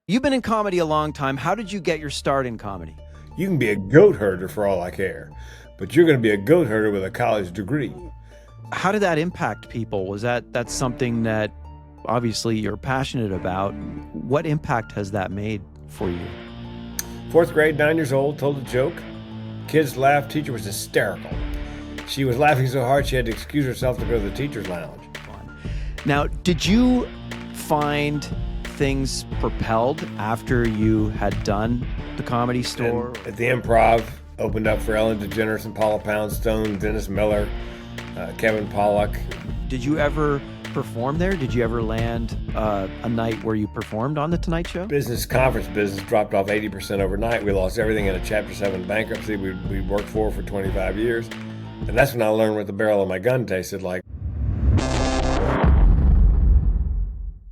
You've been in comedy a long time. How did you get your start in comedy? You can be a goat herder for all I care, but you're going to be a goat herder with a college degree. How did that impact people? That's something that obviously you're passionate about? What impact has that made for you? Fourth grade, 9 years old, told a joke. Kids laughed. Teacher was hysterical. She was laughing so hard she had to excuse herself to go to the teacher's lounge. Now, did you find things propelled after you had done the Comedy Store? And at the Improv, opened up for Ellen DeGeneres and Paula Poundstone, Dennis Miller, Kevin Pollak. Did you ever perform there? Did you ever land a night where you performed on The Tonight Show? Conference business dropped off 80% overnight. We lost everything in a Chapter 7 bankruptcy we worked for 25 years. And that's when I learned what the barrel of my gun tasted like.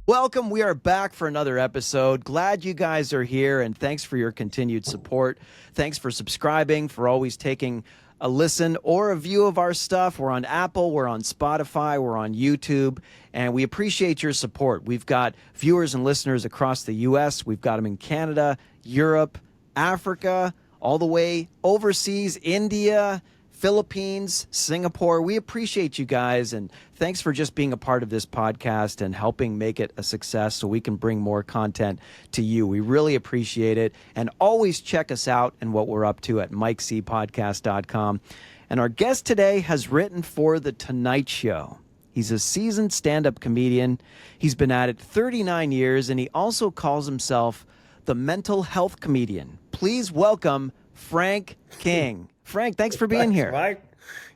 Welcome. We are back for another episode. Glad you guys are here, and thanks for your continued support. Thanks for subscribing, for always taking a listen or a view of our stuff. We're on Apple, we're on Spotify, we're on YouTube, and we appreciate your support. We've got viewers and listeners across the U.S. We've got them in Canada, Europe, Africa, all the way overseas, India, Philippines, Singapore. We appreciate you guys, and thanks for just being a part of this podcast and helping make it a success so we can bring more content to you. We really appreciate it, and always check us out and what we're up to at mikecpodcast.com. And our guest today has written for The Tonight Show. He's a seasoned stand-up comedian. He's been at it 39 years, and he also calls himself the mental health comedian. Please welcome Frank King. Frank, thanks for being here. Mike.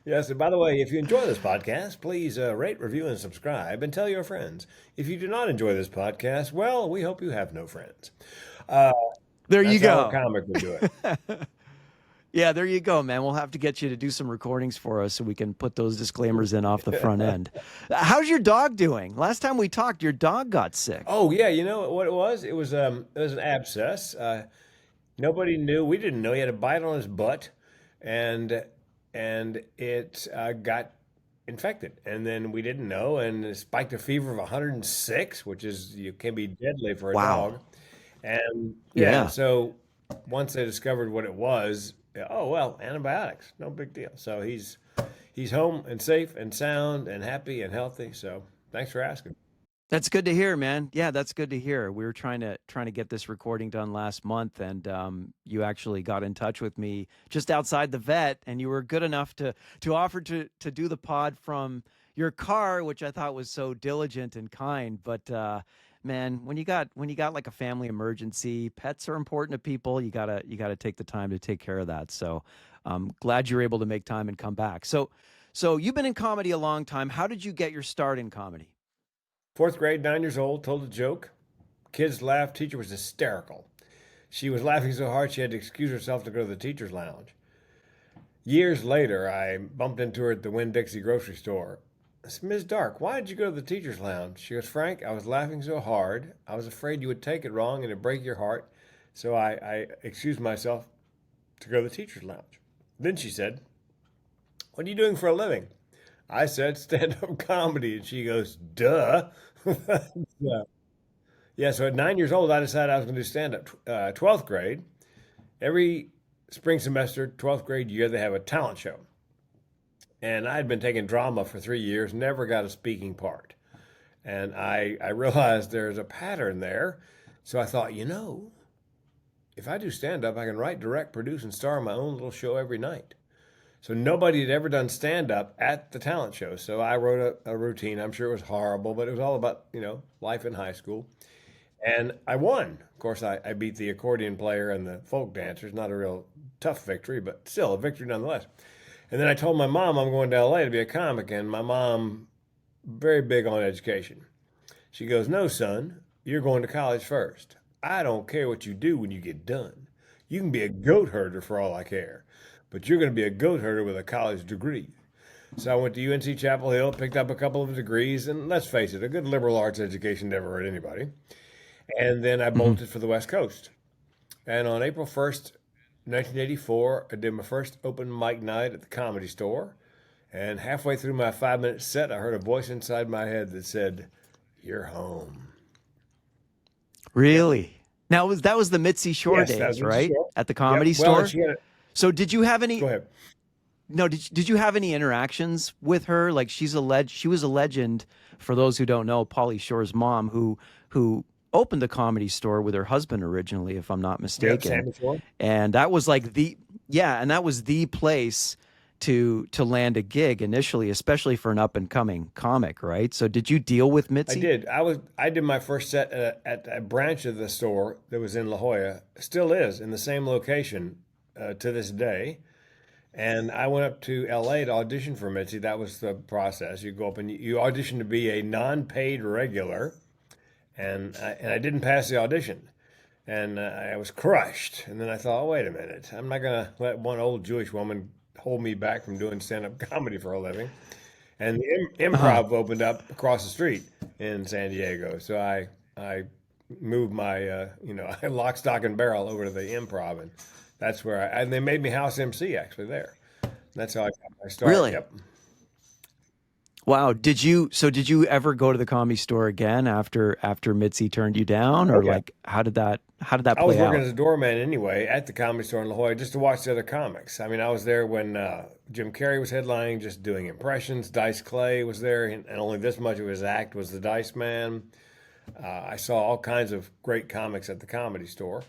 Yes, and by the way, if you enjoy this podcast, please rate, review, and subscribe, and tell your friends. If you do not enjoy this podcast, well, we hope you have no friends. There you go. How a comic would do it. Yeah, there you go, man. We'll have to get you to do some recordings for us so we can put those disclaimers in off the front end. How's your dog doing? Last time we talked, your dog got sick. Oh, yeah, you know what it was? It was an abscess. Nobody knew. We didn't know. He had a bite on his butt. And it got infected, and then we didn't know, and it spiked a fever of 106, which can be deadly for a dog. And Yeah. so once they discovered what it was, oh well, antibiotics, no big deal. So he's home and safe and sound and happy and healthy. So thanks for asking. That's good to hear, man. Yeah, that's good to hear. We were trying to get this recording done last month, and you actually got in touch with me just outside the vet, and you were good enough to offer to do the pod from your car, which I thought was so diligent and kind. But man, when you got like a family emergency, pets are important to people. You gotta take the time to take care of that. So glad you're able to make time and come back. So you've been in comedy a long time. How did you get your start in comedy? Fourth grade, 9 years old, told a joke. Kids laughed. Teacher was hysterical. She was laughing so hard she had to excuse herself to go to the teacher's lounge. Years later, I bumped into her at the Winn-Dixie grocery store. I said, "Ms. Dark, why did you go to the teacher's lounge?" She goes, "Frank, I was laughing so hard. I was afraid you would take it wrong and it'd break your heart. So I excused myself to go to the teacher's lounge." Then she said, "What are you doing for a living?" I said, "Stand-up comedy." And she goes, "Duh." Yeah, so at 9 years old, I decided I was going to do stand-up. 12th grade, every spring semester, 12th grade year, they have a talent show. And I had been taking drama for 3 years, never got a speaking part. And I realized there's a pattern there. So I thought, if I do stand-up, I can write, direct, produce, and star in my own little show every night. So nobody had ever done stand-up at the talent show. So I wrote a routine. I'm sure it was horrible, but it was all about, life in high school. And I won. Of course, I beat the accordion player and the folk dancers. Not a real tough victory, but still a victory nonetheless. And then I told my mom I'm going to LA to be a comic. And my mom, very big on education. She goes, "No, son, you're going to college first. I don't care what you do when you get done. You can be a goat herder for all I care. But you're going to be a goat herder with a college degree." So I went to UNC Chapel Hill, picked up a couple of degrees, and let's face it, a good liberal arts education never hurt anybody. And then I bolted for the West Coast. And on April 1st, 1984, I did my first open mic night at the Comedy Store. And halfway through my 5-minute set, I heard a voice inside my head that said, "You're home." Really? Now was that was the Mitzi Shore Yes, that was days, Mrs. right? Short. At the Yep. Comedy Well, and Store. she had So did you have go any ahead. no, did you have any interactions with her? Like she was a legend for those who don't know, Pauly Shore's mom who opened the Comedy Store with her husband originally, if I'm not Yep, mistaken. Sammy Short. And that was like the yeah, and that was the place to land a gig initially, especially for an up and coming comic, right? So did you deal with I Mitzi? did. I did my first set at a branch of the store that was in La Jolla. Still is in the same location to this day. And I went up to LA to audition for Mitzi. That was the process. You go up and you audition to be a non-paid regular, and I didn't pass the audition, and I was crushed. And then I thought, oh, wait a minute, I'm not gonna let one old Jewish woman hold me back from doing stand-up comedy for a living. And the Uh-huh. improv opened up across the street in San Diego, so I moved my lock, stock, and barrel over to the improv, and that's where and they made me house MC actually there. That's how I got my start. Really? Yep. Wow. Did you ever go to the Comedy Store again after Mitzi turned you down, or Okay. like how did that I was play working out? as a doorman anyway at the Comedy Store in La Jolla just to watch the other comics. I mean, I was there when Jim Carrey was headlining, just doing impressions. Dice Clay was there, and only this much of his act was the Dice Man. I saw all kinds of great comics at the Comedy Store.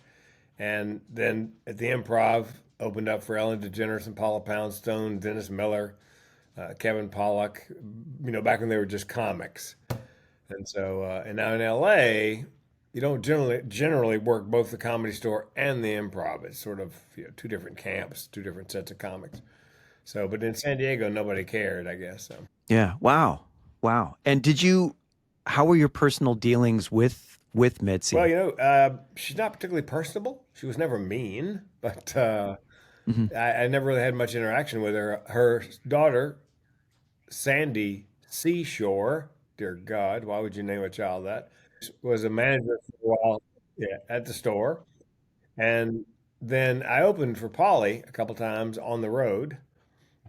And then at the Improv, opened up for Ellen DeGeneres and Paula Poundstone, Dennis Miller, Kevin Pollak, back when they were just comics. And so, and now in LA, you don't generally work both the Comedy Store and the Improv. It's sort of two different camps, two different sets of comics. So, but in San Diego, nobody cared, I guess. So, Yeah. Wow. Wow. And how were your personal dealings with well, Mitzi? she's not particularly personable. She was never mean, but Hmm. I never really had much interaction with her. Her daughter, Sandy Seashore, dear God, why would you name a child that? Was a manager for a while, yeah, at the store. And then I opened for Polly a couple times on the road.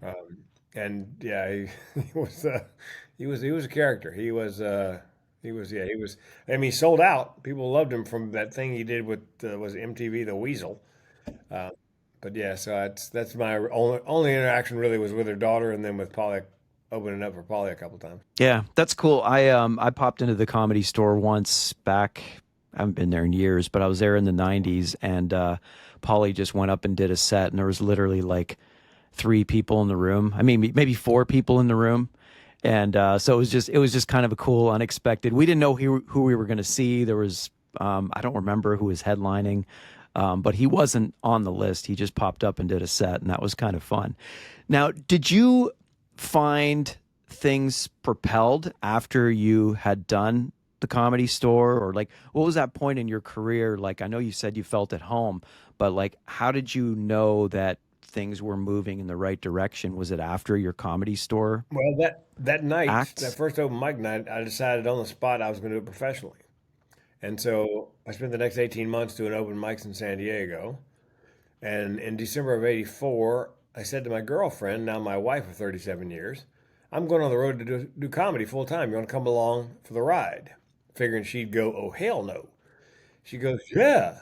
Um, and yeah, he was a character. I mean, he sold out. People loved him from that thing he did with was MTV The Weasel. Uh, but yeah, so that's my only interaction really was with her daughter, and then with Polly, opening up for Polly a couple times. Yeah, that's cool. I popped into the Comedy Store once back. I haven't been there in years, but I was there in the '90s, and Polly just went up and did a set, and there was literally like three people in the room. I mean, maybe four people in the room, and so it was just kind of a cool, unexpected. We didn't know who we were going to see. There was I don't remember who was headlining, but he wasn't on the list. He just popped up and did a set, and that was kind of fun. Now, did you find things propelled after you had done the Comedy Store, or like what was that point in your career? Like I know you said you felt at home, but like how did you know that things were moving in the right direction? Was it after your Comedy Store Well, that night, that acts? first open mic night, I decided on the spot I was going to do it professionally. And so I spent the next 18 months doing open mics in San Diego. And in December of '84, I said to my girlfriend, now my wife of 37 years, I'm going on the road to do comedy full time. You want to come along for the ride? Figuring she'd go, oh, hell no. She goes, yeah.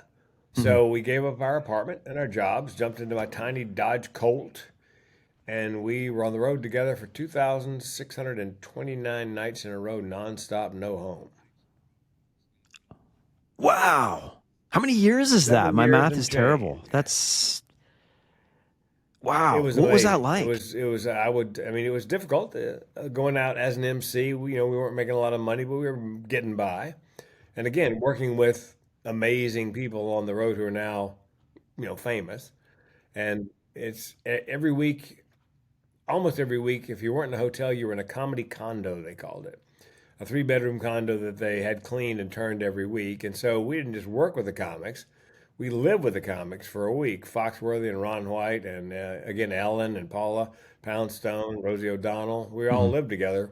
Mhm. So we gave up our apartment and our jobs, jumped into my tiny Dodge Colt, and we were on the road together for 2,629 nights in a row, nonstop, no home. Wow. How many years is that? 7 My years math and is change. terrible. That's It wow. was What was that amazing. It like? was, it was, I mean, it was difficult going out as an MC. We weren't making a lot of money, but we were getting by. And again, working with amazing people on the road who are now, famous. And it's every week, almost every week, if you weren't in a hotel, you were in a comedy condo, they called it. A three-bedroom condo that they had cleaned and turned every week. And so we didn't just work with the comics. We lived with the comics for a week. Foxworthy and Ron White, and again, Ellen and Paula Poundstone, Rosie O'Donnell. We all Mhm. lived together,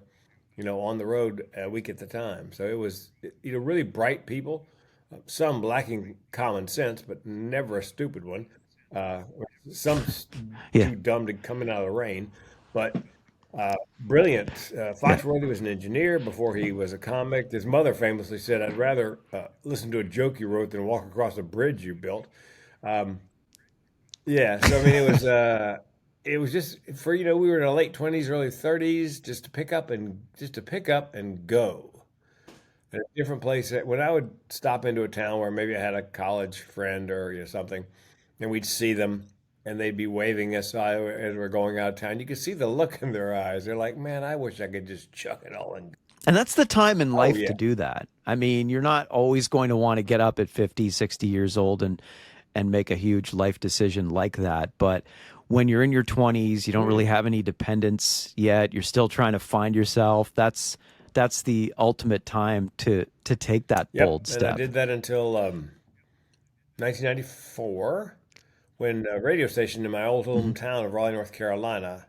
on the road a week at the time. So it was, really bright people, some lacking common sense, but never a stupid one. Uh, some Yeah. too dumb to come in out of the rain. But Brilliant. Yeah. Foxworthy was an engineer before he was a comic. His mother famously said, "I'd rather listen to a joke you wrote than walk across a bridge you built." Um, yeah, so I mean, it was just for we were in our late 20s, early 30s, just to pick up and go. At a different place. When I would stop into a town where maybe I had a college friend or something, and we'd see them, and they'd be waving us as we're going out of town. You could see the look in their eyes. They're like, "Man, I wish I could just chuck it all and." And that's the time in Oh life yeah, to do that. I mean, you're not always going to want to get up at 50, 60 years old and make a huge life decision like that. But when you're in your 20s, you don't really have any dependents yet. You're still trying to find yourself. That's the ultimate time to take that yep. bold And I step. did that until 1994, when a radio station in my old Mhm. hometown of Raleigh, North Carolina,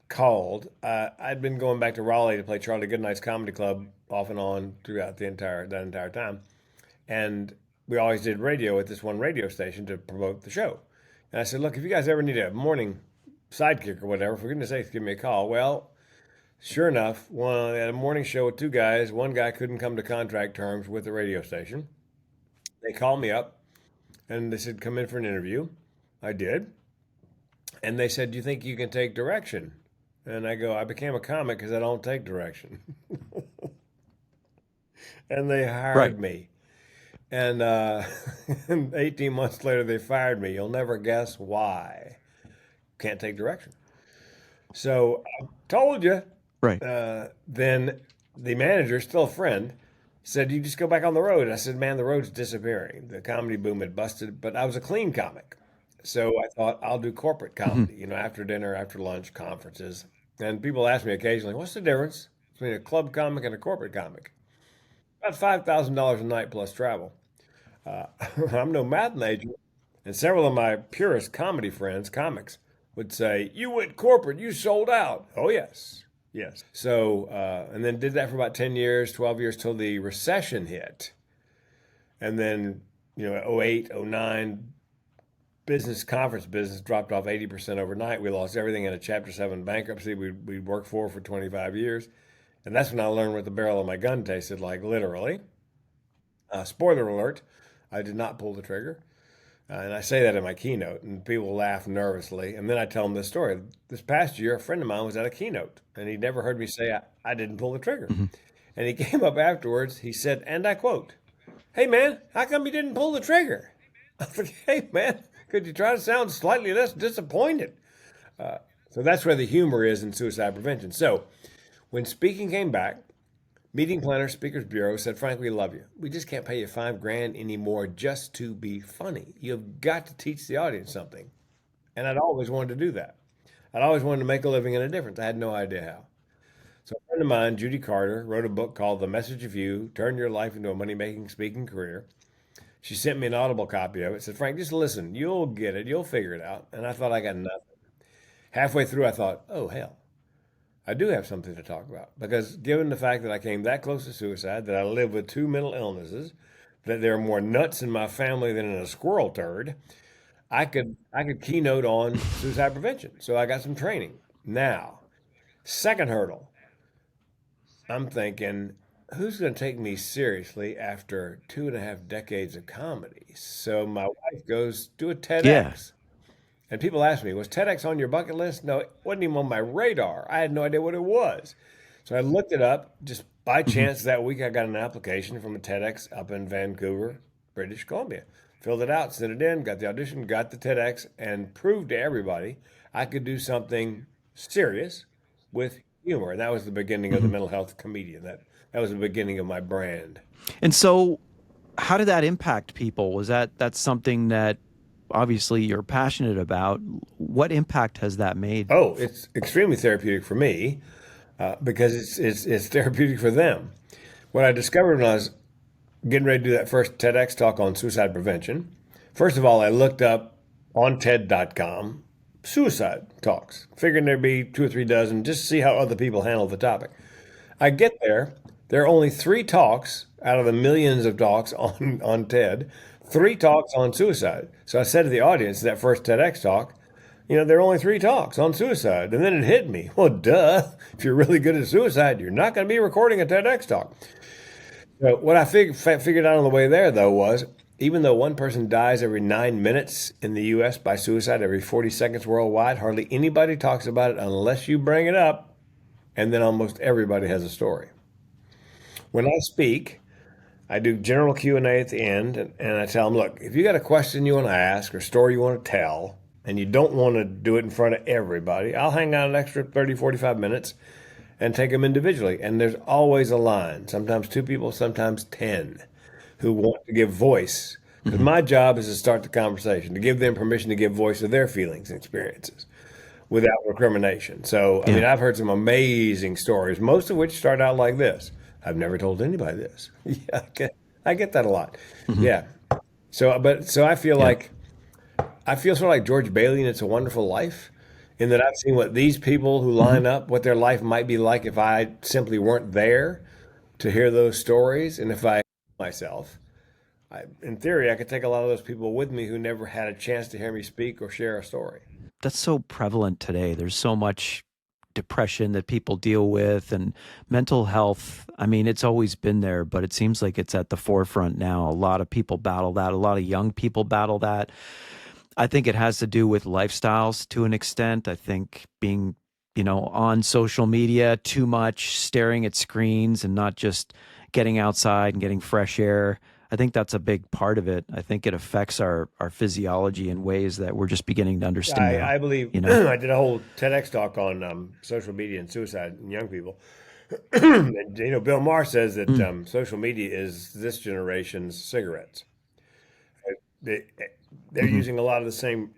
called. I'd been going back to Raleigh to play Charlie Goodnight's comedy club off and on throughout that entire time, and we always did radio at this one radio station to promote the show. And I said, "Look, if you guys ever need a morning sidekick or whatever, for goodness sakes, give me a call." Well, sure enough, at a morning show with two guys, one guy couldn't come to contract terms with the radio station. They called me up and they said, "Come in for an interview." I did. And they said, "Do you think you can take direction?" And I go, "I became a comic because I don't take direction." And they Right. hired me. And 18 months later, they fired me. You'll never guess why. Can't take direction. So I told you. Right. Then the manager, still a friend, said, "You just go back on the road." I said, "Man, the road's disappearing. The comedy boom had busted, but I was a clean comic." So I thought I'll do corporate Mhm. comedy, after dinner, after lunch, conferences. And people ask me occasionally, "What's the difference between a club comic and a corporate comic?" About $5,000 a night plus travel. Uh, I'm no math major, and several of my purest comedy friends, comics, would say, "You went corporate, you sold out." Oh, yes. Yes. So, and then did that for about 10 years, 12 years till the recession hit. And then, '08, '09, conference business dropped off 80% overnight. We lost everything in a Chapter 7 bankruptcy we'd worked for 25 years. And that's when I learned what the barrel of my gun tasted like, literally. Spoiler alert, I did not pull the trigger. And I say that in my keynote, and people laugh nervously. And then I tell them this story. This past year, a friend of mine was at a keynote, and he'd never heard me say I didn't pull the trigger. Mhm. And he came up afterwards. He said, and I quote, "Hey, man, how come you didn't pull the trigger?" I was like, "Hey, man, could you try to sound slightly less disappointed?" So that's where the humor is in suicide prevention. So when speaking came back, meeting planner speakers bureau said, "Frank, we love you. We just can't pay you $5,000 anymore just to be funny. You've got to teach the audience something." And I'd always wanted to do that. I'd always wanted to make a living and a difference. I had no idea how. So a friend of mine, Judy Carter, wrote a book called The Message of You: Turn Your Life into a Money-Making Speaking Career. She sent me an Audible copy of it. Said, "Frank, just listen. You'll get it. You'll figure it out." And I thought I got nothing. Halfway through, I thought, "Oh, hell. I do have something to talk about." Because given the fact that I came that close to suicide, that I live with two mental illnesses, that there are more nuts in my family than in a squirrel turd, I could keynote on suicide prevention. So I got some training. Now, second hurdle, I'm thinking, who's going to take me seriously after 2.5 decades of comedy? So my wife goes, "Do a Yeah. TEDx." And people ask me, "Was TEDx on your bucket list?" No, it wasn't even on my radar. I had no idea what it was. So I looked it up. Just by Mhm. chance that week, I got an application from a TEDx up in Vancouver, British Columbia. Filled it out, sent it in, got the audition, got the TEDx, and proved to everybody I could do something serious with humor. And that was the beginning of the Mhm. mental health comedian. That was the beginning of my brand. And so how did that impact people? Was that's something that obviously you're passionate about? What impact has that made? Oh, it's extremely therapeutic for me because it's therapeutic for them. What I discovered when I was getting ready to do that first TEDx talk on suicide prevention, first of all, I looked up on TED.com suicide talks, figuring there'd be two or three dozen just to see how other people handle the topic. I get there are only three talks out of the millions of talks on TED, three talks on suicide. So I said to the audience, that first TEDx talk, there are only 3 talks on suicide. And then it hit me. Well, duh. If you're really good at suicide, you're not going to be recording a TEDx talk. So what I figured out on the way there, though, was even though one person dies every 9 minutes in the U.S. by suicide, every 40 seconds worldwide, hardly anybody talks about it unless you bring it up, and then almost everybody has a story. When I speak, I do general Q&A at the end, and I tell them, look, if you got a question you want to ask or story you want to tell, and you don't want to do it in front of everybody, I'll hang out an extra 30, 45 minutes and take them individually. And there's always a line, sometimes 2 people, sometimes 10, who want to give voice. Because my job is to start the conversation, to give them permission to give voice to their feelings and experiences without recrimination. So, I mean, I've heard some amazing stories, most of which start out like this. I've never told anybody this. Yeah, I get that a lot. Yeah. So I feel like, I feel sort of like George Bailey in It's a Wonderful Life, in that I've seen what these people who line up, what their life might be like if I simply weren't there to hear those stories. And if I myself, in theory, I could take a lot of those people with me who never had a chance to hear me speak or share a story. That's so prevalent today. There's so much depression that people deal with and mental health. I mean, it's always been there, but it seems like it's at the forefront now. A lot of people battle that. A lot of young people battle that. I think it has to do with lifestyles to an extent. I think being, on social media too much, staring at screens and not just getting outside and getting fresh air. I think that's a big part of it. I think it affects our physiology in ways that we're just beginning to understand. I believe, I did a whole TEDx talk on social media and suicide in young people. And, Bill Maher says that social media is this generation's cigarettes. They're using a lot of the same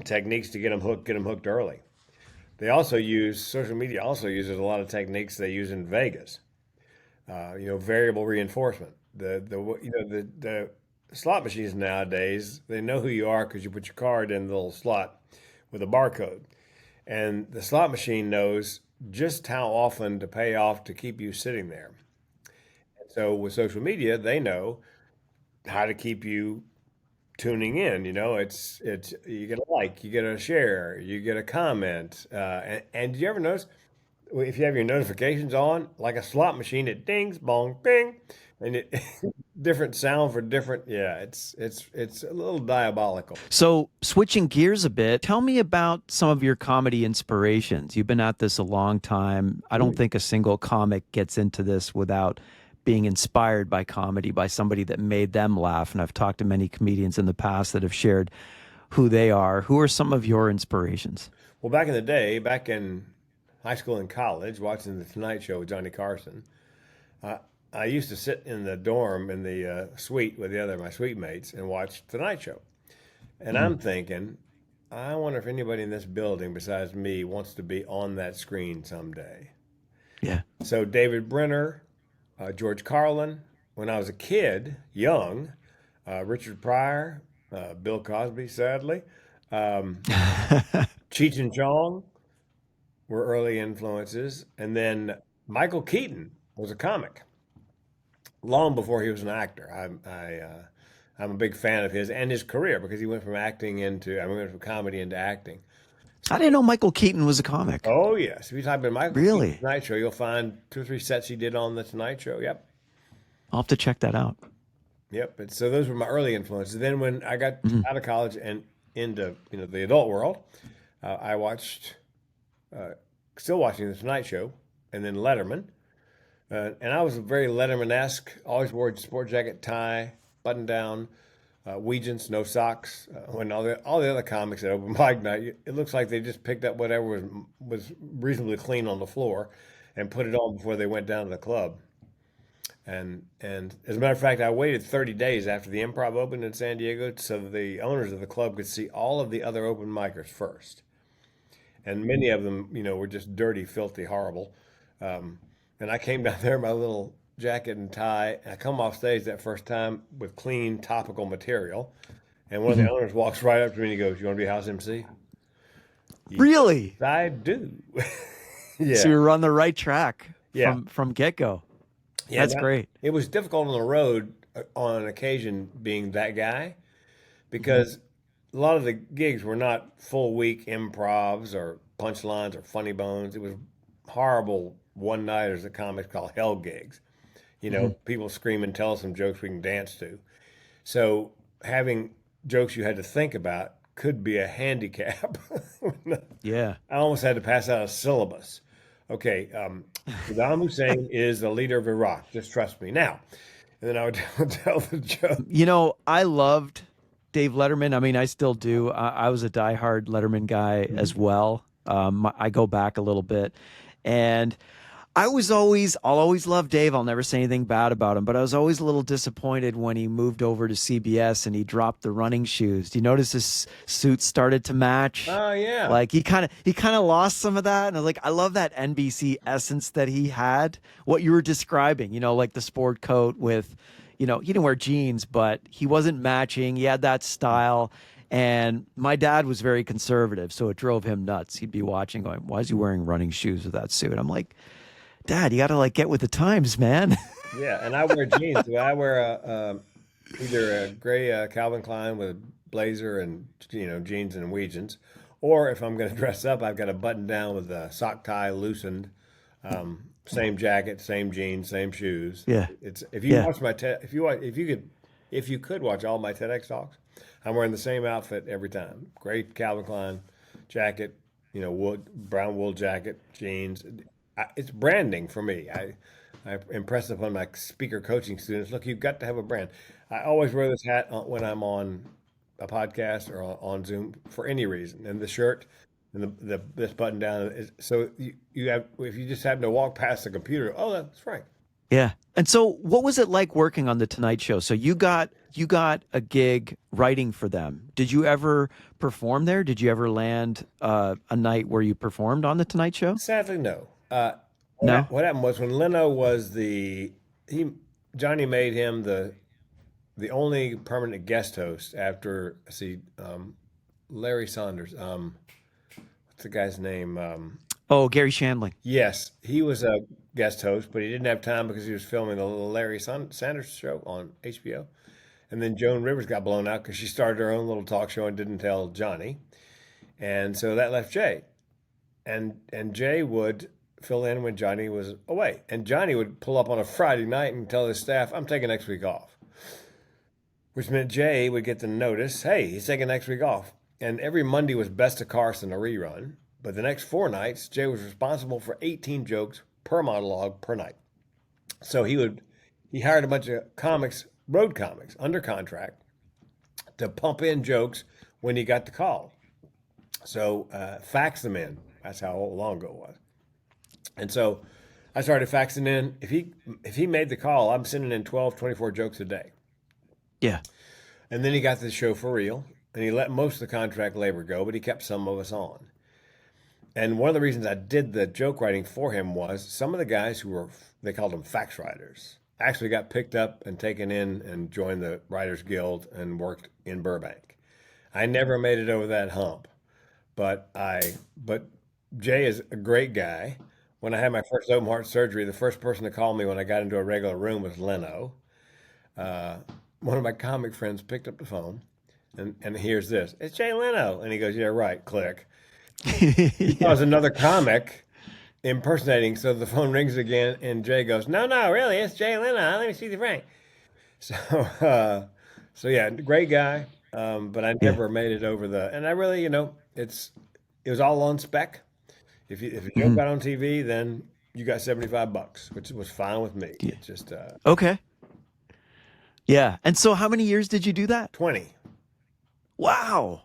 techniques to get them hooked early. Social media also uses a lot of techniques they use in Vegas. Variable reinforcement. The slot machines nowadays, they know who you are because you put your card in the little slot with a barcode. And the slot machine knows just how often to pay off to keep you sitting there. And so with social media, they know how to keep you tuning in. It's you get a like, you get a share, you get a comment. And do you ever notice if you have your notifications on, like a slot machine, it dings, bong, bing, and it different sound for different. Yeah, it's a little diabolical. So switching gears a bit, tell me about some of your comedy inspirations. You've been at this a long time. I don't think a single comic gets into this without being inspired by comedy, by somebody that made them laugh. And I've talked to many comedians in the past that have shared who they are. Who are some of your inspirations? Well, back in the day, back in high school and college, watching The Tonight Show with Johnny Carson, I used to sit in the dorm in the suite with my suite mates and watch Tonight Show. And I'm thinking, I wonder if anybody in this building besides me wants to be on that screen someday. Yeah. So David Brenner, George Carlin, when I was a kid, young, Richard Pryor, Bill Cosby, sadly, Cheech and Chong were early influences. And then Michael Keaton was a comic long before he was an actor. I'm a big fan of his and his career because he went from went from comedy into acting. I didn't know Michael Keaton was a comic. Oh, yes. If you type in Michael Really? Keaton Tonight Show, you'll find 2 or 3 sets he did on The Tonight Show. Yep. I'll have to check that out. Yep. So those were my early influences. Then when I got out of college and into the adult world, I watched, still watching The Tonight Show, and then Letterman. And I was very Letterman-esque, always wore a sport jacket, tie, button down, Weegens, no socks. When all the other comics at open mic night, it looks like they just picked up whatever was reasonably clean on the floor and put it on before they went down to the club. And as a matter of fact, I waited 30 days after the Improv opened in San Diego so that the owners of the club could see all of the other open micers first. And many of them, were just dirty, filthy, horrible. And I came down there in my little jacket and tie, and I come off stage that first time with clean, topical material. And one of the owners walks right up to me and he goes, "You want to be house MC?" Really? I do. Yeah. So you're on the right track Yeah. from get-go. Yeah, That's great. It was difficult on the road on occasion being that guy because a lot of the gigs were not full week improvs or punchlines or funny bones. It was horrible one nighters that comics call hell gigs. Hmm. People scream and tell us some jokes we can dance to. So having jokes you had to think about could be a handicap. Yeah. I almost had to pass out a syllabus. Okay, Saddam Hussein is the leader of Iraq. Just trust me. Now, and then I would tell the joke. I loved Dave Letterman. I mean, I still do. I was a diehard Letterman guy as well. I go back a little bit, and I'll always love Dave. I'll never say anything bad about him, but I was always a little disappointed when he moved over to CBS and he dropped the running shoes. Do you notice his suit started to match? Oh yeah, Like he kind of lost some of that, and I love that NBC essence that he had. What you were describing, like the sport coat with, he didn't wear jeans, but he wasn't matching. He had that style. And my dad was very conservative, so it drove him nuts. He'd be watching, going, "Why is he wearing running shoes with that suit?" I'm like, Dad, you got to get with the times, man. yeah. And I wear jeans. I wear either a gray Calvin Klein with a blazer and jeans and Weegens, or if I'm going to dress up, I've got a button down with a sock tie loosened, same jacket, same jeans, same shoes. Yeah. It's if you Yeah. watch my if you could watch all my TEDx talks, I'm wearing the same outfit every time. Gray Calvin Klein jacket, brown wool jacket, jeans. It's branding for me. I impress upon my speaker coaching students. Look, you've got to have a brand. I always wear this hat when I'm on a podcast or on Zoom for any reason. And the shirt and this button down so you have if you just happen to walk past the computer, oh, that's Frank. Yeah. And so what was it like working on the Tonight Show? So you got a gig writing for them. Did you ever perform there? Did you ever land a night where you performed on the Tonight Show? Sadly, no. No? What happened was when Leno was Johnny made him the only permanent guest host after Larry Saunders. What's the guy's name? Oh, Gary Shandling. Yes, he was a guest host, but he didn't have time because he was filming the Larry Sanders show on HBO. And then Joan Rivers got blown out because she started her own little talk show and didn't tell Johnny. And so that left Jay. And Jay would fill in when Johnny was away. And Johnny would pull up on a Friday night and tell his staff, "I'm taking next week off." Which meant Jay would get the notice, "Hey, he's taking next week off." And every Monday was Best of Carson, a rerun. But the next 4 nights, Jay was responsible for 18 jokes per monologue per night. So he hired a bunch of road comics, under contract to pump in jokes when he got the call. So fax them in. That's how long ago it was. And so I started faxing in. If he made the call, I'm sending in 12, 24 jokes a day. Yeah. And then he got the show for real, and he let most of the contract labor go, but he kept some of us on. And one of the reasons I did the joke writing for him was some of the guys they called them fax writers, actually got picked up and taken in and joined the Writers Guild and worked in Burbank. I never made it over that hump, but Jay is a great guy. When I had my first open heart surgery, the first person to call me when I got into a regular room was Leno. One of my comic friends picked up the phone and hears this. "It's Jay Leno." And he goes, "Yeah, right, click." He calls another comic impersonating, so the phone rings again, and Jay goes, "No, really, it's Jay Leno. Let me see the Frank." So, yeah, great guy, but I Yeah. never made it over and I really, it was all on spec. If you joke Mhm. got on TV, then you got $75, which was fine with me. Yeah. It's just Okay. Yeah. And so how many years did you do that? 20. Wow.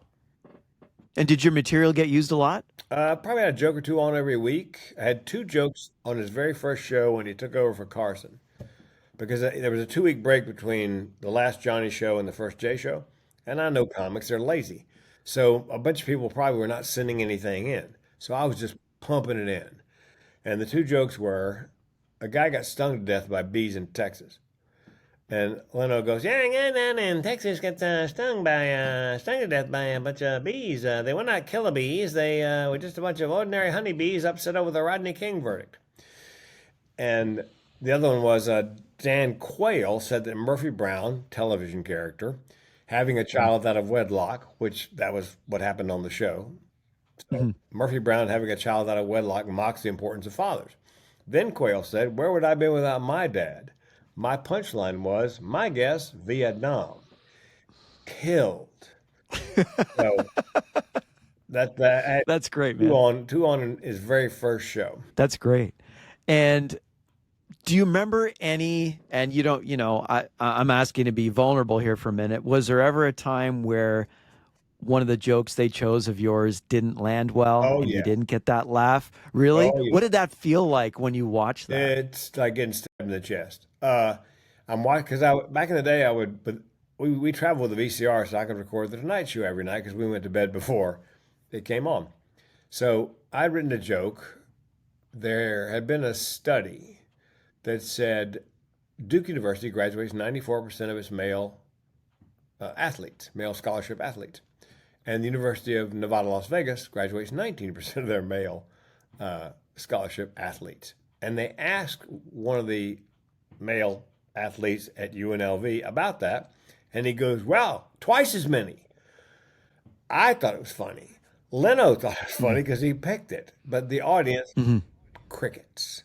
And did your material get used a lot? Probably had a joke or two on every week. I had 2 jokes on his very first show when he took over for Carson, because there was a 2-week break between the last Johnny show and the first Jay show. And I know comics, they're lazy. So a bunch of people probably were not sending anything in. So I was just pumping it in. And the 2 jokes were a guy got stung to death by bees in Texas. And Leno goes, "Yeah, a guy down in Texas got stung to death by a bunch of bees. They were not killer bees. They were just a bunch of ordinary honeybees upset over the Rodney King verdict." And the other one was Dan Quayle said that Murphy Brown, television character, having a child out of wedlock, which that was what happened on the show. So Mhm. Murphy Brown having a child out of wedlock mocks the importance of fathers. Then Quayle said, "Where would I be without my dad?" My punchline was, "My guess, Vietnam." Killed. So that That's great, man. two on his very first show. That's great. And do you remember any, and you don't, I'm asking to be vulnerable here for a minute. Was there ever a time where one of the jokes they chose of yours didn't land well Oh and you yeah. didn't get that laugh? Really? Oh yeah. What did that feel like when you watched that? It's like getting stabbed in the chest. I'm watching because I back in the day I would, but we traveled with the VCR so I could record the Tonight Show every night because we went to bed before it came on. So I'd written a joke. There had been a study that said Duke University graduates 94% of its male athletes, male scholarship athletes, and the University of Nevada, Las Vegas graduates 19% of their male scholarship athletes. And they asked one of the male athletes at UNLV about that, and he goes, "Well, twice as many." I thought it was funny. Leno thought it was Mhm. funny because he picked it, but the audience, Mhm. crickets.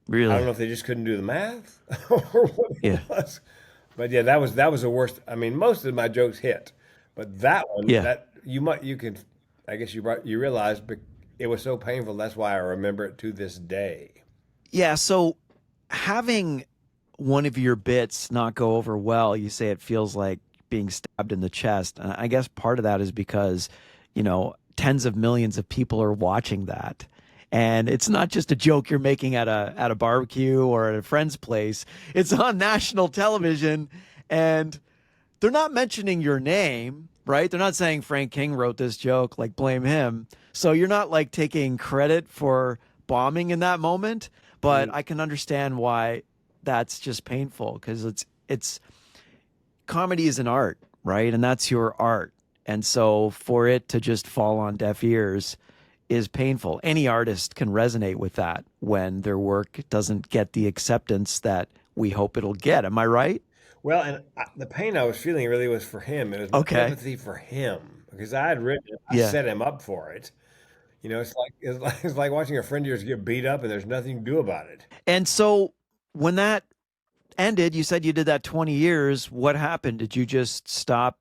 I don't know Really? if they just couldn't do the math or what it Yeah. was. But yeah, that was the worst. I mean, most of my jokes hit, but that one, Yeah. that you can, I guess you realize it was so painful. That's why I remember it to this day. Yeah. So having one of your bits not go over well, you say it feels like being stabbed in the chest. And I guess part of that is because, tens of millions of people are watching that. And it's not just a joke you're making at a barbecue or at a friend's place. It's on national television and they're not mentioning your name, right? They're not saying Frank King wrote this joke, like blame him. So you're not like taking credit for bombing in that moment, but Mm. I can understand why that's just painful because it's comedy is an art, right? And that's your art. And so for it to just fall on deaf ears is painful. Any artist can resonate with that when their work doesn't get the acceptance that we hope it'll get. Am I right? Well, and the pain I was feeling really was for him. It was my Okay. sympathy for him because I had written it. I Yeah. set him up for it. It's like watching a friend of yours get beat up and there's nothing you can do about it. And so when that ended, you said you did that 20 years. What happened? Did you just stop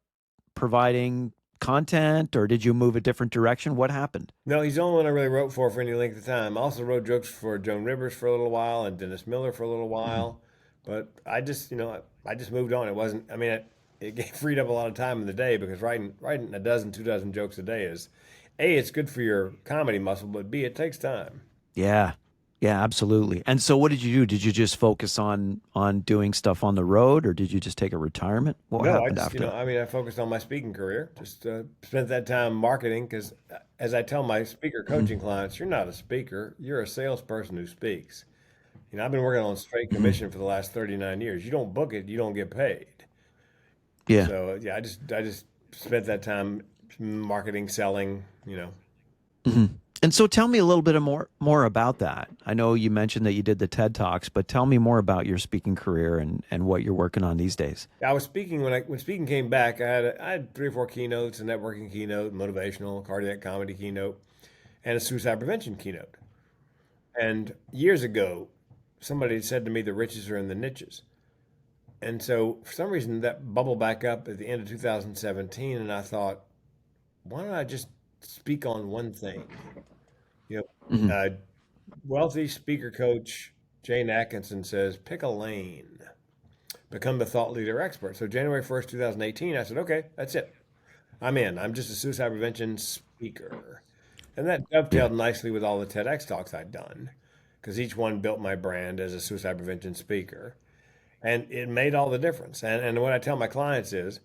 providing content or did you move a different direction? What happened? No, he's the only one I really wrote for any length of time. I also wrote jokes for Joan Rivers for a little while and Dennis Miller for a little Mhm. while, but I just moved on. It wasn't. I mean, it freed up a lot of time in the day because writing a dozen, 2 dozen jokes a day is, A, it's good for your comedy muscle, but B, it takes time. Yeah. Yeah, absolutely. And so what did you do? Did you just focus on doing stuff on the road or did you just take a retirement? What No, I happened just, after that? I mean, I focused on my speaking career. Just spent that time marketing because, as I tell my speaker Mhm. coaching clients, you're not a speaker, you're a salesperson who speaks. I've been working on straight Mhm. commission for the last 39 years. You don't book it, you don't get paid. Yeah. So yeah, I just spent that time marketing, selling. Mhm. And so tell me a little bit more about that. I know you mentioned that you did the TED Talks, but tell me more about your speaking career and what you're working on these days. I was speaking when speaking came back. I had 3 or 4 keynotes: a networking keynote, motivational, cardiac comedy keynote, and a suicide prevention keynote. And years ago, somebody said to me, "The riches are in the niches." And so, for some reason, that bubbled back up at the end of 2017, and I thought, why don't I just speak on one thing? You know, Mhm. wealthy speaker coach Jane Atkinson says, pick a lane, become the thought leader expert. So January 1st, 2018, I said, okay, that's it. I'm in. I'm just a suicide prevention speaker. And that Yeah. dovetailed nicely with all the TEDx talks I'd done because each one built my brand as a suicide prevention speaker. And it made all the difference. And what I tell my clients is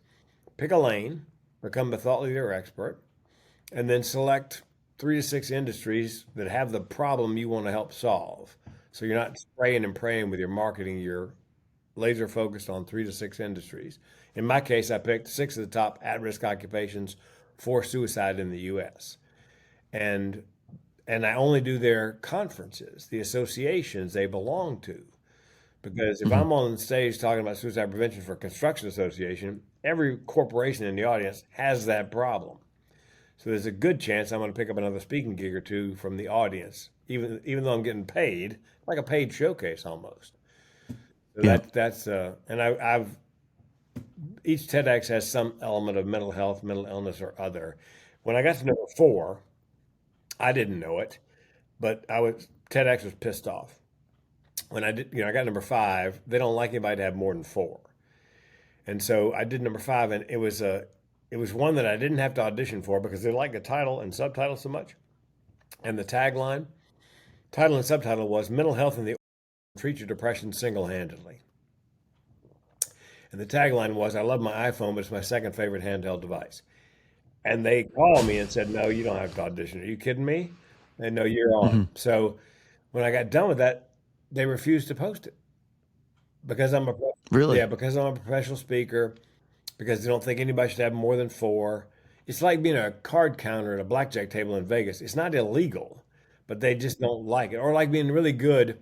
pick a lane, become the thought leader expert, and then select 3 to 6 industries that have the problem you want to help solve. So you're not spraying and praying with your marketing. You're laser focused on 3 to 6 industries. In my case, I picked 6 of the top at-risk occupations for suicide in the U.S. and and I only do their conferences, the associations they belong to. Because if Hmm. I'm on stage talking about suicide prevention for a construction association, every corporation in the audience has that problem. So there's a good chance I'm going to pick up another speaking gig or two from the audience, even though I'm getting paid, like a paid showcase almost. So Yeah. and I've each TEDx has some element of mental health, mental illness, or other. When I got to number four, I didn't know it, but TEDx was pissed off. When I did, I got number five. They don't like anybody to have more than four, and so I did number five, and it was one that I didn't have to audition for because they like the title and subtitle so much, and the tagline, title and subtitle was "Mental Health in the Treat Your Depression Single-Handedly," and the tagline was, "I love my iPhone, but it's my second favorite handheld device." And they called me and said, "No, you don't have to audition. Are you kidding me?" And no, you're on. Hmm. So when I got done with that, they refused to post it because Really? because I'm a professional speaker, because they don't think anybody should have more than four. It's like being a card counter at a blackjack table in Vegas. It's not illegal, but they just don't like it. Or like being really good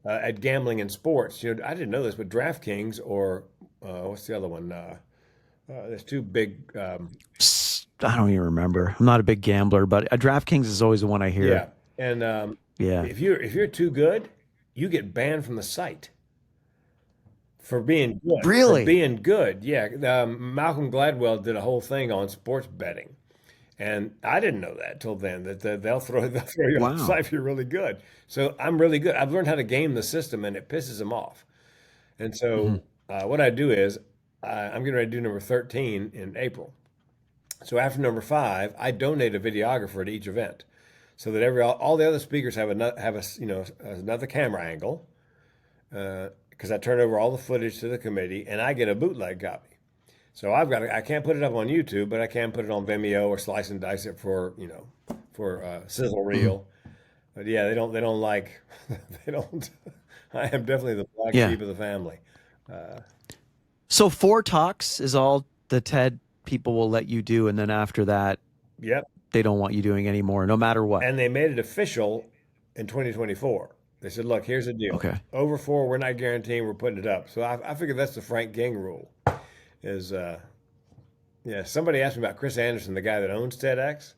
at gambling in sports. I didn't know this, but DraftKings or what's the other one? There's two big. I don't even remember. I'm not a big gambler, but DraftKings is always the one I hear. Yeah, and Yeah. if you're too good, you get banned from the site for being good. For Really? being good, yeah. Malcolm Gladwell did a whole thing on sports betting, and I didn't know that till then. That they'll throw you off the Wow. site if you're really good. So I'm really good. I've learned how to game the system, and it pisses them off. And Hmm. so what I do is I'm getting ready to do number 13 in April. So after number five, I donate a videographer to each event, so that all the other speakers another camera angle, because I turn over all the footage to the committee, and I get a bootleg copy. So I can't put it up on YouTube, but I can put it on Vimeo or slice and dice it for sizzle Hmm. reel. But yeah, they don't like they don't. I am definitely the black Yeah. sheep of the family. Uh, So four talks is all the TED people will let you do, and then after that, yep. they don't want you doing anymore, no matter what. And they made it official in 2024. They said, "Look, here's the deal. Okay. Over four, we're not guaranteeing we're putting it up." So I figured that's the Frank Ging rule. Is Yeah. Somebody asked me about Chris Anderson, the guy that owns TEDx,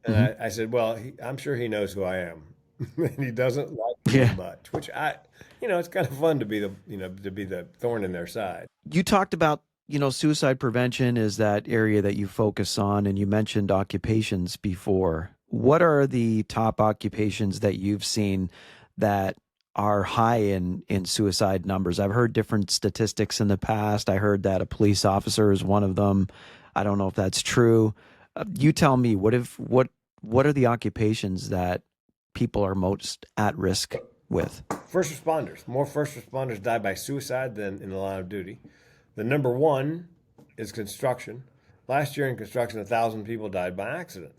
and Hmm. I said, "Well, I'm sure he knows who I am, and he doesn't like me Yeah. much." Which it's kind of fun to be the thorn in their side. You talked about, suicide prevention is that area that you focus on, and you mentioned occupations before. What are the top occupations that you've seen that are high in suicide numbers? I've heard different statistics in the past. I heard that a police officer is one of them. I don't know if that's true. You tell me, what are the occupations that people are most at risk with? First responders. More first responders die by suicide than in the line of duty. The number one is construction. Last year in construction, 1,000 people died by accident.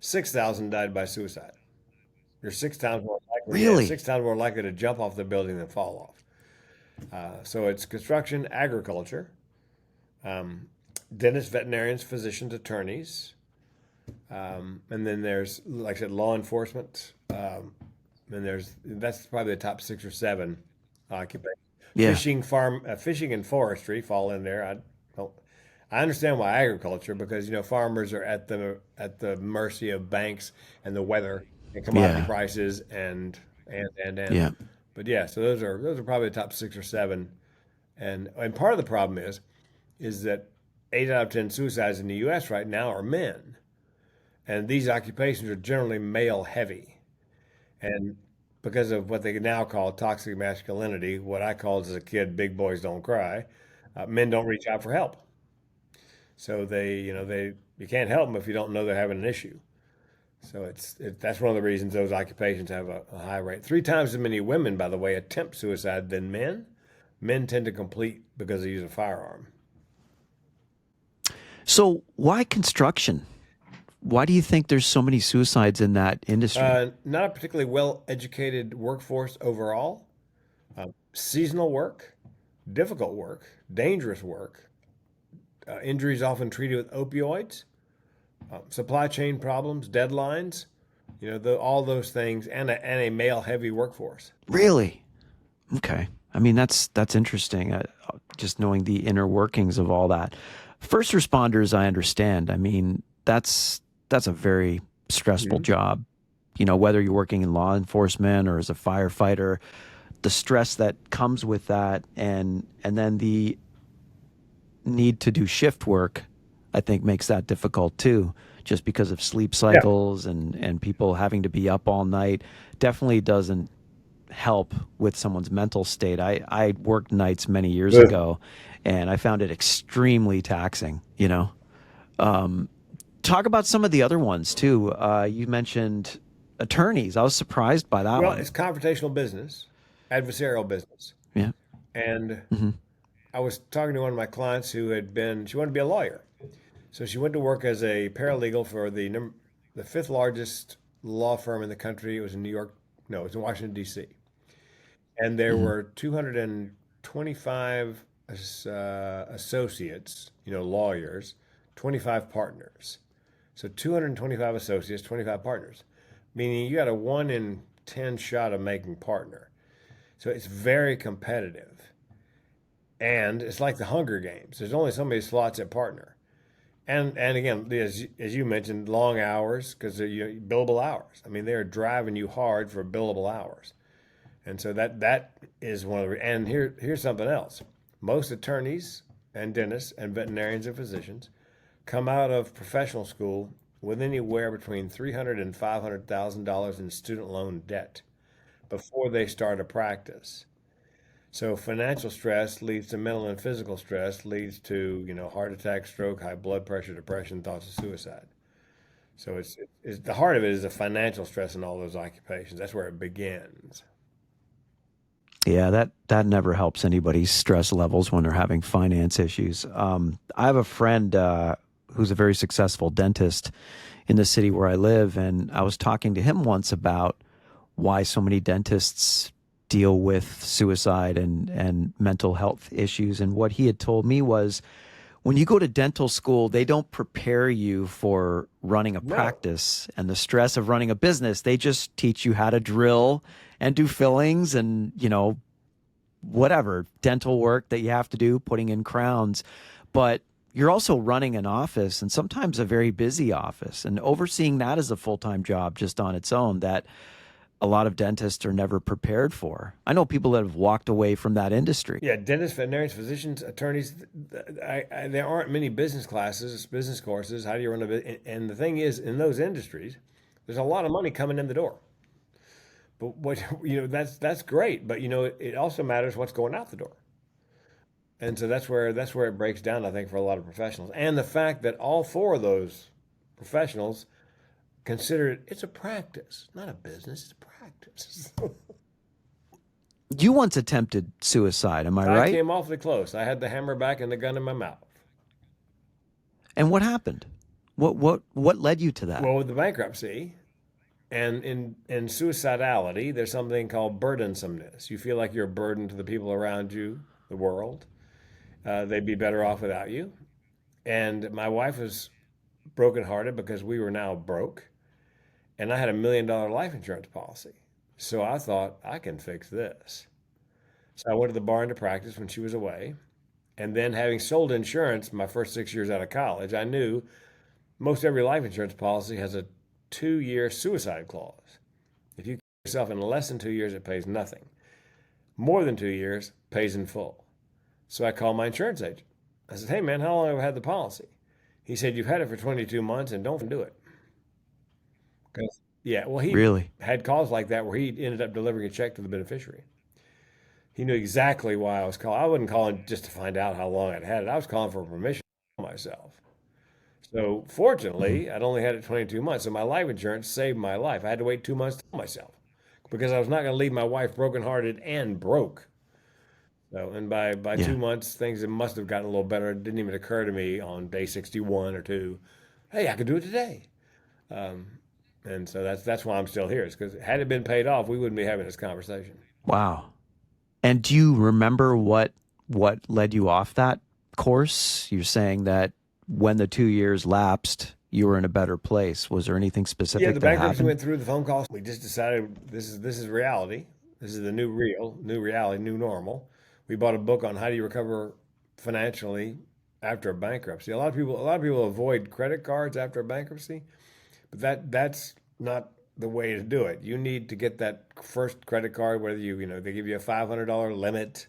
6,000 died by suicide. You're six times more likely, yeah, Really? 6 times more likely to jump off the building than fall off. So it's construction, agriculture, um, dentists, veterinarians, physicians, attorneys, and then there's, like I said, law enforcement. And that's probably the top six or seven occupations. Yeah. Fishing and forestry fall in there. Don't, I understand why agriculture, because farmers are at the mercy of banks and the weather and commodity Yeah. prices and. Yeah. But yeah, so those are probably the top six or seven, and part of the problem is that 8 out of 10 suicides in the U.S. right now are men, and these occupations are generally male heavy, and because of what they now call toxic masculinity, what I called as a kid, big boys don't cry, men don't reach out for help. So you can't help them if you don't know they're having an issue. So that's one of the reasons those occupations have a high rate. 3 times as many women, by the way, attempt suicide than men. Men tend to complete because they use a firearm. So why construction? Why do you think there's so many suicides in that industry? Not a particularly well educated workforce overall. Seasonal work, difficult work, dangerous work. Injuries often treated with opioids, supply chain problems, deadlines, all those things, and a male heavy workforce. Really? Okay. I mean, that's interesting. Just knowing the inner workings of all that. First responders, I understand. I mean, that's a very stressful Mhm. job. You know, whether you're working in law enforcement or as a firefighter, the stress that comes with that, and then the need to do shift work, I think makes that difficult too, just because of sleep Yeah. cycles and people having to be up all night. Definitely doesn't help with someone's mental state. I worked nights many years Good. ago, and I found it extremely taxing. You know, talk about some of the other ones too. You mentioned attorneys. I was surprised by that Well, one. it's confrontational business, adversarial business. Yeah. And Hmm. I was talking to one of my clients who she wanted to be a lawyer. So she went to work as a paralegal for the fifth largest law firm in the country. It was in New York. No, it was in Washington, D.C. And there Hmm. were 225 associates, lawyers, 25 partners. So 225 associates, 25 partners, meaning you got a 1 in 10 shot of making partner. So it's very competitive. And it's like the Hunger Games. There's only so many slots at partner. And again, as you mentioned, long hours because they're billable hours. I mean, they're driving you hard for billable hours. And so that is one of the, and here's something else. Most attorneys and dentists and veterinarians and physicians come out of professional school with anywhere between $300,000 and $500,000 in student loan debt before they start a practice. So financial stress leads to mental and physical stress, leads to heart attack, stroke, high blood pressure, depression, thoughts of suicide. So it's the heart of it is the financial stress in all those occupations. That's where it begins. Yeah, that never helps anybody's stress levels when they're having finance issues. I have a friend who's a very successful dentist in the city where I live, and I was talking to him once about why so many dentists deal with suicide and mental health issues. And what he had told me was when you go to dental school, they don't prepare you for running a No. practice and the stress of running a business. They just teach you how to drill and do fillings and, whatever dental work that you have to do, putting in crowns. But you're also running an office and sometimes a very busy office, and overseeing that is a full-time job just on its own that a lot of dentists are never prepared for. I know people that have walked away from that industry. Yeah, dentists, veterinarians, physicians, attorneys. There aren't many business courses. How do you run a business? And the thing is, in those industries, there's a lot of money coming in the door. But what that's great. But it also matters what's going out the door. And so that's where it breaks down, I think, for a lot of professionals. And the fact that all four of those professionals consider it's a practice, not a business. It's a practice. You once attempted suicide, am I I right? came awfully close. I had the hammer back and the gun in my mouth. And what happened? What led you to that? Well, with the bankruptcy and in suicidality, there's something called burdensomeness. You feel like you're a burden to the people around you, the world. They'd be better off without you. And my wife was brokenhearted because we were now broke, and I had $1 million life insurance policy. So I thought I can fix this. So I went to the bar into practice when she was away. And then, having sold insurance my first 6 years out of college, I knew most every life insurance policy has a 2-year suicide clause. If you kill yourself in less than 2 years, it pays nothing. More than 2 years, pays in full. So I called my insurance agent. I said, "Hey man, how long have I had the policy?" He said, "You've had it for 22 months and don't do it." 'Cause- yeah, well, he Really? had calls like that where he ended up delivering a check to the beneficiary. He knew exactly why I was calling. I wasn't calling just to find out how long I'd had it. I was calling for permission to kill myself. So Mhm. fortunately, I'd only had it 22 months. So my life insurance saved my life. I had to wait 2 months to kill myself because I was not going to leave my wife brokenhearted and broke. So, and by Yeah. 2 months, things must have gotten a little better. It didn't even occur to me on day 61 or two, hey, I could do it today. Um, and so that's why I'm still here. It's because had it been paid off, we wouldn't be having this conversation. Wow. And do you remember what led you off that course? You're saying that when the 2 years lapsed, you were in a better place. Was there anything Yeah, specific the that bankruptcy happened? went through the phone calls. We just decided this is reality. This is the new reality, new normal. We bought a book on how do you recover financially after a bankruptcy. A lot of people avoid credit cards after a bankruptcy, but that's not the way to do it. You need to get that first credit card, whether they give you a $500 limit.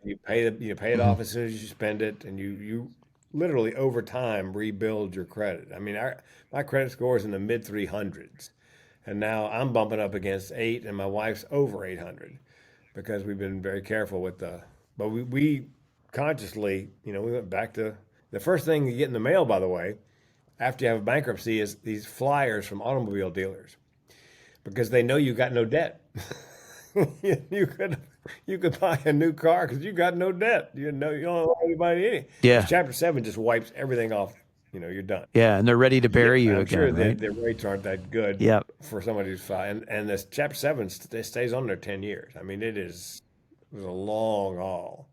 You pay it off as soon as you spend it, and you literally over time rebuild your credit. I mean, my credit score is in the mid 300s, and now I'm bumping up against 8, and my wife's over 800 because we've been very careful with the. But we consciously, we went back to the first thing you get in the mail. By the way, after you have a bankruptcy, is these flyers from automobile dealers because they know you got no debt. You could buy a new car because you got no debt. You don't owe anybody anything. Yeah. Chapter 7 just wipes everything off. You're done. Yeah, and they're ready to bury you I'm again, sure right? the rates aren't that good for somebody who's filed. And this Chapter 7 stays on there 10 years. I mean, it was a long haul.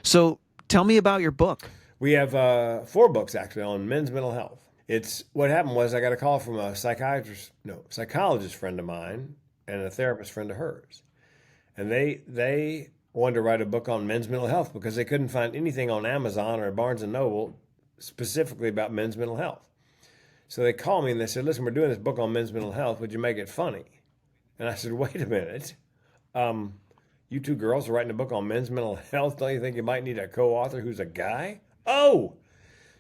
So tell me about your book. We have 4 books, actually, on men's mental health. What happened was I got a call from a psychologist friend of mine and a therapist friend of hers. And they wanted to write a book on men's mental health because they couldn't find anything on Amazon or Barnes & Noble specifically about men's mental health. So they called me and they said, listen, we're doing this book on men's mental health. Would you make it funny? And I said, wait a minute. You 2 girls are writing a book on men's mental health. Don't you think you might need a co-author who's a guy? Oh!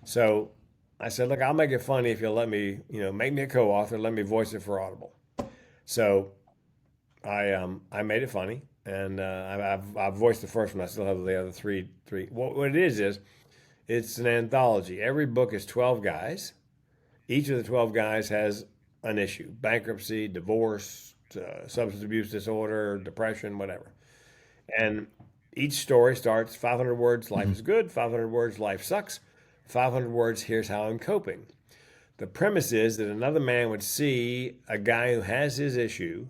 So I said, look, I'll make it funny if you'll let me, make me a co-author. Let me voice it for Audible. So I made it funny, and I've voiced the first one. I still have the other three. What it is it's an anthology. Every book is 12 guys. Each of the 12 guys has an issue: bankruptcy, divorce, substance abuse disorder, depression, whatever. And each story starts 500 words, life is good, 500 words, life sucks, 500 words, here's how I'm coping. The premise is that another man would see a guy who has his issue,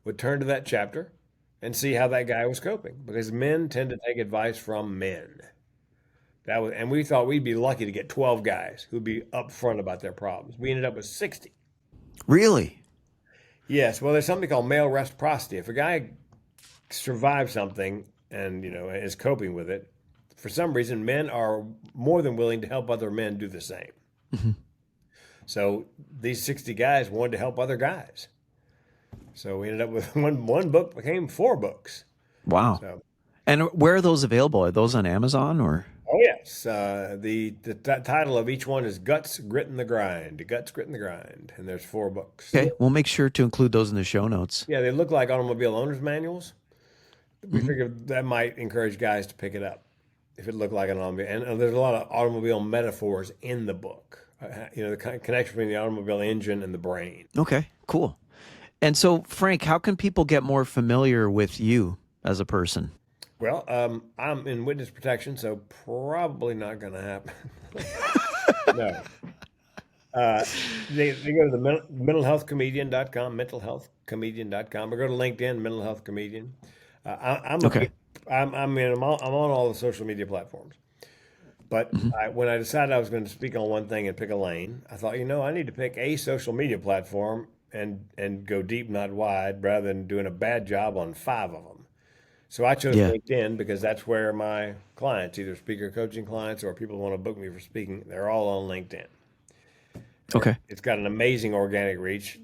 would turn to that chapter and see how that guy was coping, because men tend to take advice from men. And we thought we'd be lucky to get 12 guys who'd be upfront about their problems. We ended up with 60. Really? Yes. Well, there's something called male reciprocity. If a guy survives something and is coping with it, for some reason, men are more than willing to help other men do the same. Mm-hmm. So these 60 guys wanted to help other guys. So we ended up with one book became 4 books. Wow. So, and where are those available? Are those on Amazon or? Oh yes. The title of each one is Guts, Grit, and the Grind. Guts, Grit, and the Grind. And there's 4 books. Okay. We'll make sure to include those in the show notes. Yeah, they look like automobile owner's manuals. We figured that might encourage guys to pick it up if it looked like an automobile. And there's a lot of automobile metaphors in the book. The connection between the automobile engine and the brain. Okay, cool. And so, Frank, how can people get more familiar with you as a person? Well, I'm in witness protection, so probably not going to happen. No. They go to the mentalhealthcomedian.com, mentalhealthcomedian.com, or go to LinkedIn, Mental Health Comedian. I'm on all the social media platforms. But when I decided I was going to speak on one thing and pick a lane, I thought, I need to pick a social media platform and go deep, not wide, rather than doing a bad job on 5 of them. So I chose LinkedIn because that's where my clients, either speaker coaching clients or people who want to book me for speaking, they're all on LinkedIn. Okay. It's got an amazing organic reach.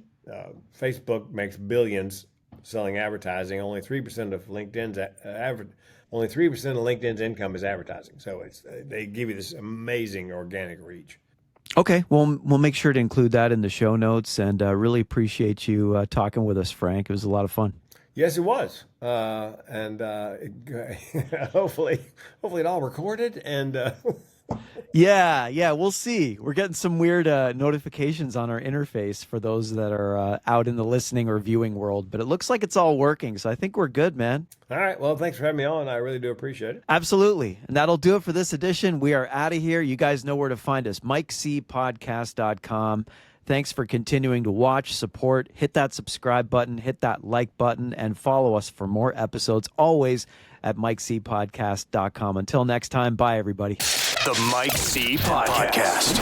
Facebook makes billions selling advertising. Only 3% of LinkedIn's income is advertising. So they give you this amazing organic reach. Okay, well, we'll make sure to include that in the show notes, and really appreciate you talking with us, Frank. It was a lot of fun. Yes, it was, and hopefully it all recorded. And Yeah, we'll see. We're getting some weird notifications on our interface for those that are out in the listening or viewing world, but it looks like it's all working, so I think we're good, man. All right, well, thanks for having me on. I really do appreciate it. Absolutely, and that'll do it for this edition. We are out of here. You guys know where to find us, MikeCPodcast.com. Thanks for continuing to watch, support, hit that subscribe button, hit that like button, and follow us for more episodes, always at MikeCPodcast.com. Until next time, bye, everybody. The Mike C. Podcast.